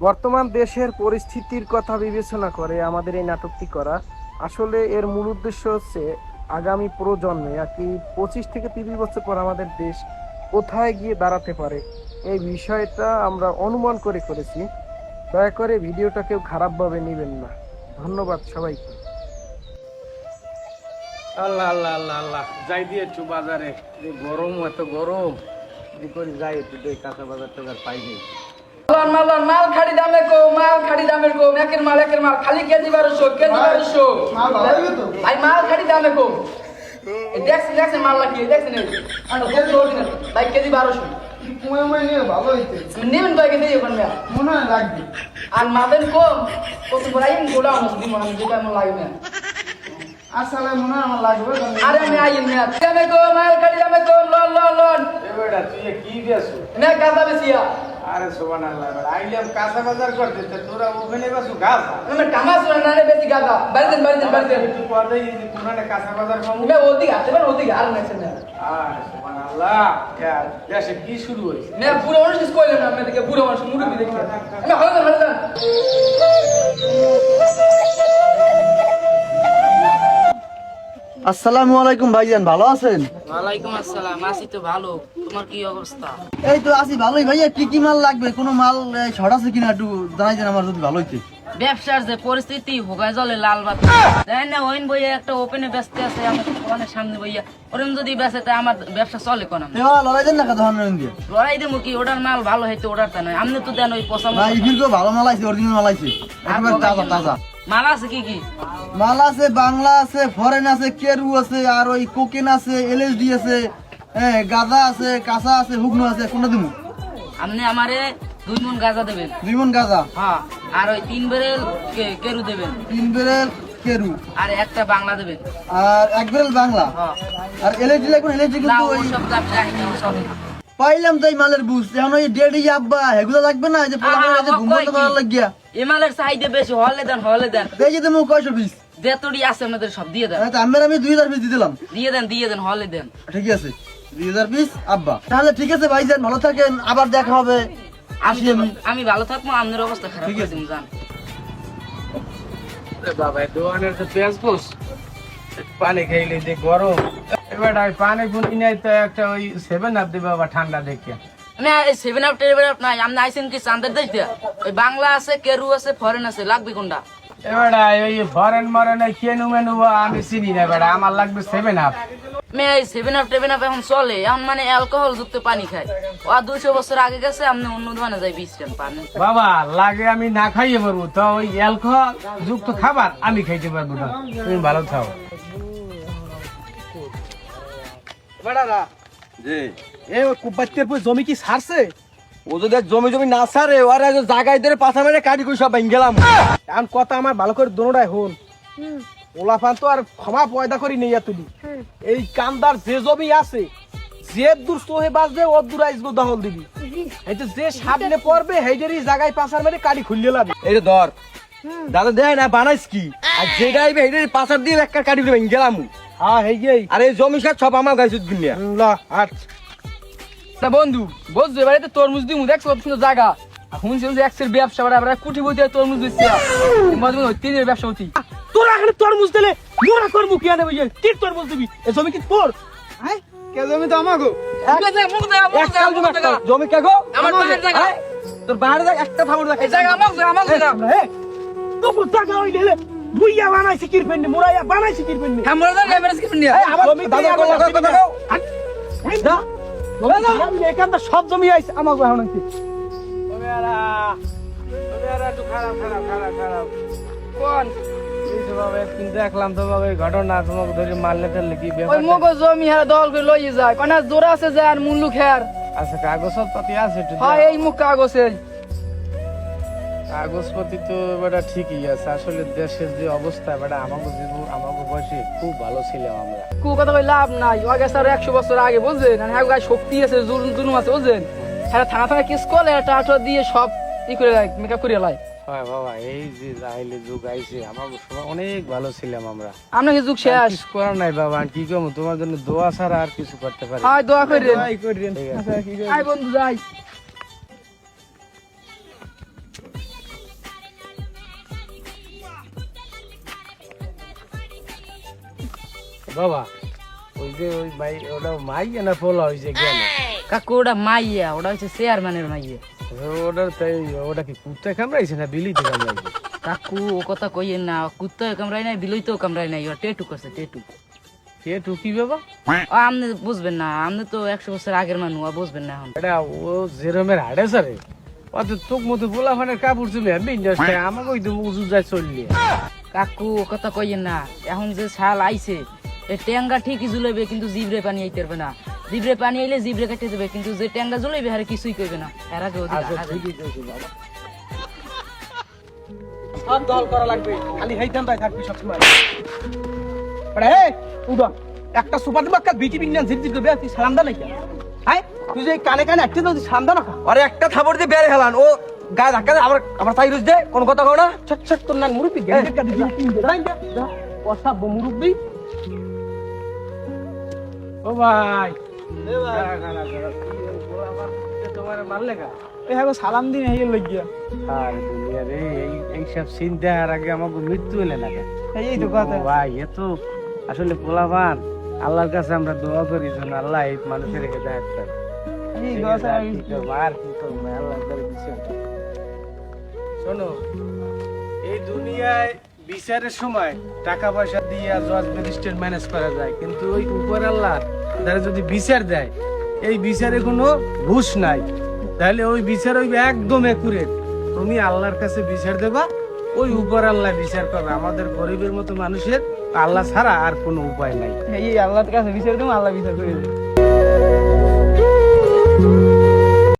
বর্তমান দেশের পরিস্থিতির কথা বিবেচনা করে আমাদের এই নাটকটি করা। আসলে এর মূল উদ্দেশ্য হচ্ছে আগামী প্রজন্মে আর কি 25 থেকে 30 বছর পর আমাদের দেশ কোথায় গিয়ে দাঁড়াতে পারে এই বিষয়টা আমরা অনুমান করে করেছি। দয়া করে ভিডিওটা কেউ খারাপভাবে নেবেন না। ধন্যবাদ সবাইকে। আল্লাহ আল্লাহ আল্লাহ আল্লাহ যাই দিয়ে একটু বাজারে, যে গরম, এত গরম, কি করে যাই একটু দেই, কাঁচা বাজার টাজার পাইনি। মাল মাল মাল খাড়ি দামে কো, মাল খাড়ি দামে কো, একের মাল খালি কেজি 1200, কেজি 1200 মাল ভালো হইবে তো? ভাই মাল খাড়ি দামে কো। এই দেখছেন মাল লাগিয়ে দেখছেন এই আর কেজি অরিজিনাল ভাই কেজি 1200 কমে নিয়ে ভালো হইতে নেবেন কয় কেজি এখন না মনে হয় লাগবে। আর মাদের কম কত বড়াইন গোলা আমার দিন আমি যেটা মন লাগে না আসলে মনে হয় আমার লাগবে। আরে আমি আইন না দামে কো, মাল খাড়ি দামে কো, লন লন লন এ বেটা তুই এ কি দিয়েছো? না গাদা বেশিয়া আরে সুবহানাল্লাহ, বেটা আইলাম কাঁচা বাজার করতে, তা তোরা ওখানে বাসু গাছ। আমি কামাস না রে বেশি গাদা বাড়িতে একটু পরেই যদি তোরা কাঁচা বাজার কম। আমি ওদিকে আসতে পারেন ওদিকে আর না না আরে সুবহানাল্লাহ, দেশে কি শুরু হয়েছে? না পুরো মানুষ কিছু কইলেন না আপনাদেরকে পুরো মানুষ মুরব্বি দেখে আমি হলদান আসসালামু আলাইকুম ভাইজান, ভালো আছেন? ওয়ালাইকুম আসসালাম, আছি তো ভালো। তোমার কি অবস্থা? এই তো আছি ভালোই। ভাইয়া কি কি মাল লাগবে? কোনো মাল শর্ট আছে কিনা একটু জানাই দেন আমার, যদি ভালো হইতে। ব্যবসার যে পরিস্থিতি, হোগায় জলে লাল বাতি জানি না। ওইন বইয়া একটা ওপেনে ব্যস্ত আছে আমার দোকানের সামনে বইয়া, ওরম যদি বেচে তা আমার ব্যবসা চলে কোন? লড়াই দেন না কথা ধরনের দিয়ে। লড়াই দেবো কি? ওটার মাল ভালো হইতে ওটার তা নয়। আপনি তো দেন ওই পচা না, মাল। ইফিরকেও ভালো মাল আইছে, অরিজিনাল মাল আইছে, একেবারে তাজা তাজা মাল আছে কি কি? মাল আছে। বাংলা আছে, ফরেন আছে, কেরু আছে, আর ওই কোকেন আছে, এলএসডি আছে, হ্যাঁ গাঁজা আছে, কাঁচা আছে, হুগনো আছে। কোনটা দিব? আপনি আমারে 2 মণ গাঁজা দেবেন। 2 মণ গাঁজা, হ্যাঁ, আর ওই 3 বেরেল কেরু দেবেন, 3 বেরেল কেরু, আর একটা বাংলা দেবেন। আর 1 বেরেল বাংলা। হ্যাঁ, আর এলএসডি লাগবে। এলএসডি না কিন্তু ওই ওই সব ব্যবসা চলে না। পাইলাম তাই মালের বুঝ। এখন ওই ডেডি আব্বা এগুলো লাগবে না, যে পোলা আহা, যে ঘুম বন্ধ করার লাগিয়া। এমালের চাহিদা বেশি, হলে দেন হলে দেন। এই যে তুমি 900 পিস, যেতটি আছে আপনাদের সব দিয়ে দেন। আমি 2000 পিস দিয়ে দিলাম। দিয়ে দেন হলে দেন। ঠিক আছে, 2000 পিস আব্বা। তাহলে ঠিক আছে ভাইজান, ভালো থাকেন, আবার দেখা হবে। আসি আমি। আমি ভালো থাকবো, আপনার অবস্থা খারাপ ঠিক করে আছে। দিন জান। বাবা দোকানের তো পেঁয়াজ পোস, পানি খাইলে যে গরম। এবার পানি পুনি নাই তো একটা ওই 7 আপ দিবে বাবা, ঠান্ডা দেখে। না এই 7 আপ টেবিল আপ নাই। আপনি আইছেন কি চান্দের দেশ দিয়া? ওই বাংলা আছে, কেরু আছে, ফরেন আছে, লাগবে কোনটা? এবার ওই ফরেন মরেন কেনু মেনু আমি চিনি না বেটা, আমার লাগবে 7 আপ। এই 7 আপ টেবিল আপ এখন চলে, এখন মানে অ্যালকোহল যুক্ত পানি খায়। ও 200 বছর আগে গেছে, আপনি অন্য দোকানে যাই 20 টাকা পান। বাবা লাগে আমি না খাইয়ে পারবো, তো ওই অ্যালকোহল যুক্ত খাবার আমি খাইতে পারবো না। তুমি ভালো থাও। জমি কি ছাড়ছে? ও যদি জমি জমি না ছাড়ে, ওরা জায়গায় ধরে পাছা মেরে কাটি করে সব ভেঙে গেলাম। এখন কথা আমার ভালো করে দোনোটাই হন। ওলাফান তো আর ক্ষমা পয়দা করি নেই তুলি। এই কান্দার যে জমি আছে, যে দূর সোহে বাজবে ও দূর আইসবো দখল দিবি। এই যে যে সামনে পড়বে হেইডেরই জায়গায় পাচার মেরে কাটি খুললে লাবি। এই যে ধর দাদা দেয় না বানাইস কি, আর যেটা আইবে হেইডের পাছার দিয়ে একটা কাটি করে ভেঙে গেলাম। হ্যাঁ হেই গেই আর এই জমি সব আমার গাইছে দুনিয়া। লা আচ্ছা তা বন্ধু বুঝছো, এবারে তো তরমুজ দিমু, দেখছো কত সুন্দর জায়গা। শুনছিলাম যে এক্সের ব্যবসা বাড়া আমরা কুটি বইতে তরমুজ দিচ্ছি, তিনের ব্যবসা হতি। তোরা এখানে তরমুজ দিলে মোরা করবো কি আনে বুঝে? কি তরমুজ দিবি? এই জমি কি তোর? হ্যাঁ কে জমি তো আমাগো। জমি কে গো? আমার বাড়ির জায়গা। হ্যাঁ? তোর বাইরে দেখ একটা ফাউল দেখ। এই জায়গা আমার জায়গা। তোর টাকা হইলে বুইয়া বানাইছি কিরপেন্নি, মোরাইয়া বানাইছি কিরপেন্নি। আমরা জায়গা এমএস কি নিয়া। আমার জমি দাদা আমার কথা জমি কথা না। কও। দা আমি এখানটা সব জমি আইছে আমাগো এখন আইছে। একটু খারাপ খারাপ খারাপ খারাপ কোন এই তো বাবা, একদিন দেখলাম তো বাবা এই ঘটনা, তোমাকে ধরে মারলে টারলে কি ওই ব্যাপার? মগো জমি হারা দল করে লই যায়, কোন জোড়া আছে যায় আর মুল্লু খের। আচ্ছা কাগজ পাতি আছে একটু হ্যাঁ দাও। এই মুখ কাগজের কাগজপাতি তো বেটা ঠিকই আছে, আসলে দেশের যে অবস্থা বেটা, আমাকে বয়সে খুব ভালো ছিলাম আমরা। কু কথা কই লাভ নাই। ওই গেছে আর 100 বছর আগে বুঝছেন, আর হ্যাঁ গায়ে শক্তি আছে, জুনু আছে বুঝছেন। হ্যাঁ থানা কিস করলে টাটা দিয়ে সব ই করে লাই, মেকআপ করে লাই। হয় বাবা, এই যে যাইলে যুগ আইছে, আমার সময় অনেক ভালো ছিলাম আমরা। আমরা কি যুগ আর শেষ। কিছু করার নাই বাবা, আর কি করবো, তোমার জন্য দোয়া ছাড়া আর কিছু করতে পারি না। হয় দোয়া করেন। ঠিক আছে। আই বন্ধু যাই। বাবা ওই যে ওই ভাই ওটা মাইয়া না পোলা হয়েছে কেন কাকু ওটা মাইয়া, ওটা হচ্ছে চেয়ারম্যানের মাইয়া। ওটার তাই ওটা কি কুত্তা কামড়াইছে না বিলিতে কামড়াইছে? কাকু ও কথা কইয়েন না, কুত্তাও কামড়াই নাই, বিলইতেও কামড়াই নাই, ওর টেটু করছে টেটু। কে টুকি বাবা? ও আপনি বুঝবেন না, আপনি তো 100 বছর আগের মানুষ, ও বুঝবেন না এখন। এটা ও জেরমের হাড়ে সারে অত তোক মতো পোলা ফানের কাপড় চুলে বিন্যাস আমাকে ওই তো উজু যায় চললি। কাকু ও কথা কইয়েন না, এখন যে শাল আইছে এই ট্যাঙ্গা ঠিকই ঝুলাইবে কিন্তু জিবরে পানি আইতে পারবে না, জিবরে পানি আইলে জিবরে কেটে দেবে, কিন্তু যে ট্যাঙ্গা ঝুলাইবে হারে কিছুই করবে না। এর আগে ওদিকে আচ্ছা হারা ঠিকই কইছিস বাবা। সব দল করা লাগবে, খালি হেইতাম তাই থাকবি সবসময়। আরে হে উদা একটা সুপার দিবাক্কা বিটি বিজ্ঞান জিত করবে, তুই সালাম দা নাকি? হাই তুই যে কানে কানে একটা তুই সালাম দা না? আরে একটা থাপড় দিয়ে বেরে হেলান, ও গায়ে ধাক্কা দে, আবার আবার সাইরুজ দে, কোন কথা কও না। ছট ছট তোর নাম মুরব্বি জ্ঞান দেখা দিবি তিন দে রাইন দে ওসব মুরব্বি। ও ভাই তোমার মারলে কা? এ হ্যাঁ সালাম দিন হেই লাগিয়া। আর দুনিয়া রে এইসব চিন্তার আগে আমাকে মৃত্যু এলে লাগে। এই তো কথা ভাই এ তো আসলে পোলাপান আল্লাহর কাছে আমরা দোয়া করি যেন আল্লাহ এই মানুষের হেদায়েত করে। এই কথা আর কি করবো, আর কি করবো, আল্লাহ করে দিছে। শোনো এই দুনিয়ায় বিচারের সময় টাকা পয়সা দিয়ে জজ ম্যাজিস্ট্রেট ম্যানেজ করা যায়, কিন্তু ওই উপর আল্লাহ তারা যদি বিচার দেয় এই বিচারে কোনো ঘুষ নাই, তাহলে ওই বিচার ওই একদম একুরেট। তুমি আল্লাহর কাছে বিচার দেবা, ওই উপর আল্লাহ বিচার করবে। আমাদের গরিবের মতো মানুষের আল্লাহ ছাড়া আর কোনো উপায় নাই। এই আল্লাহর কাছে বিচার দেবো, আল্লাহ বিচার করে দেবে।